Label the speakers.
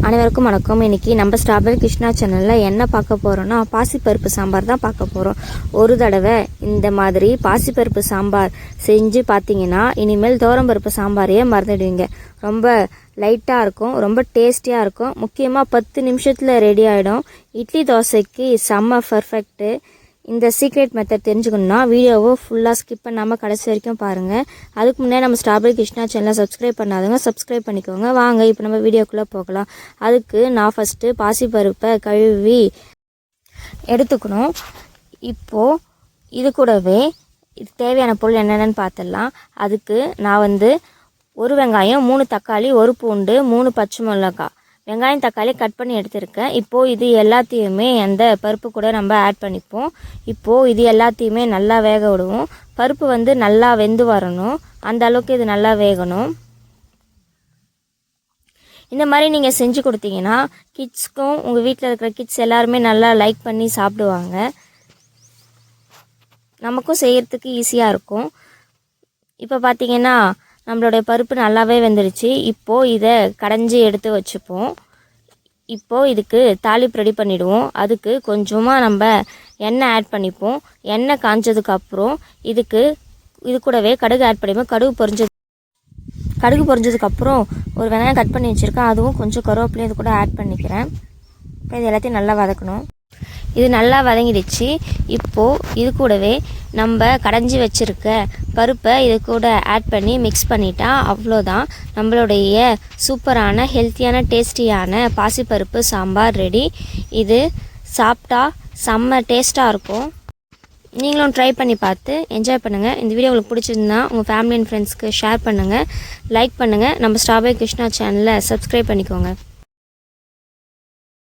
Speaker 1: அனைவருக்கும் வணக்கம். இன்னைக்கு நம்ம ஸ்ட்ராபெரி கிருஷ்ணா சேனலில் என்ன பார்க்க போகிறோன்னா பாசிப்பருப்பு சாம்பார் தான் பார்க்க போகிறோம். ஒரு தடவை இந்த மாதிரி பாசிப்பருப்பு சாம்பார் செஞ்சு பார்த்தீங்கன்னா இனிமேல் துவரம்பருப்பு சாம்பாரையே மறந்துடுவீங்க. ரொம்ப லைட்டாக இருக்கும், ரொம்ப டேஸ்டியாக இருக்கும். முக்கியமாக 10 நிமிஷத்தில் ரெடி ஆகிடும். இட்லி தோசைக்கு செம்ம பர்ஃபெக்ட்டு. இந்த சீக்ரெட் மெத்தட் தெரிஞ்சுக்கணுன்னா வீடியோவை ஃபுல்லாக ஸ்கிப் பண்ணாமல் கடைசி வரைக்கும் பாருங்கள். அதுக்கு முன்னாடி நம்ம ஸ்ட்ராபெரி கிருஷ்ணா சேனலை சப்ஸ்கிரைப் பண்ணாதவங்க சப்ஸ்கிரைப் பண்ணிக்கோங்க. வாங்க இப்போ நம்ம வீடியோக்குள்ளே போகலாம். அதுக்கு நான் ஃபஸ்ட்டு பாசிப்பருப்பை கழுவி எடுத்துக்கணும். இப்போது இது கூடவே இது தேவையான பொருள் என்னென்னு பார்த்துடலாம். அதுக்கு நான் 1 வெங்காயம், 3 தக்காளி, 1 பூண்டு, 3 பச்சை மிளகாய், வெங்காயம் தக்காளி கட் பண்ணி எடுத்துருக்கேன். இப்போது இது எல்லாத்தையுமே அந்த பருப்பு கூட நம்ம ஆட் பண்ணிப்போம். இப்போது இது எல்லாத்தையுமே நல்லா வேக விடுவோம். பருப்பு நல்லா வெந்து வரணும், அந்த அளவுக்கு இது நல்லா வேகணும். இந்த மாதிரி நீங்கள் செஞ்சு கொடுத்தீங்கன்னா கிட்ஸ்க்கும் உங்கள் வீட்டில் இருக்கிற கிட்ஸ் எல்லாருமே நல்லா லைக் பண்ணி சாப்பிடுவாங்க. நமக்கும் செய்கிறதுக்கு ஈஸியாக இருக்கும். இப்போ பார்த்தீங்கன்னா நம்மளுடைய பருப்பு நல்லாவே வெந்துடுச்சு. இப்போது இதை கடைஞ்சி எடுத்து வச்சுப்போம். இப்போது இதுக்கு தாளிப்பு ரெடி பண்ணிவிடுவோம். அதுக்கு கொஞ்சமாக நம்ம எண்ணெய் ஆட் பண்ணிப்போம். எண்ணெய் காஞ்சதுக்கப்புறம் இது கூடவே கடுகு ஆட் பண்ணிப்போம். கடுகு பொரிஞ்சதுக்கப்புறம் ஒரு வெங்காயம் கட் பண்ணி வச்சுருக்கேன், அதுவும் கொஞ்சம் கருவேப்பிலையும் இது கூட ஆட் பண்ணிக்கிறேன். இப்போ இது எல்லாத்தையும் நல்லா வதக்கணும். இது நல்லா வதங்கிடுச்சு. இப்போது இது கூடவே நம்ம கடைஞ்சி வச்சுருக்க பருப்பை இது கூட ஆட் பண்ணி மிக்ஸ் பண்ணிட்டா அவ்வளோதான், நம்மளுடைய சூப்பரான ஹெல்த்தியான டேஸ்டியான பாசிப்பருப்பு சாம்பார் ரெடி. இது சாப்பிட்டா செம்ம டேஸ்ட்டாக இருக்கும். நீங்களும் ட்ரை பண்ணி பார்த்து என்ஜாய் பண்ணுங்கள். இந்த வீடியோ உங்களுக்கு பிடிச்சிருந்தா உங்கள் ஃபேமிலி அண்ட் ஃப்ரெண்ட்ஸ்க்கு ஷேர் பண்ணுங்கள், லைக் பண்ணுங்கள். நம்ம ஸ்ட்ராபெரி கிருஷ்ணா சேனலை சப்ஸ்கிரைப் பண்ணிக்கோங்க.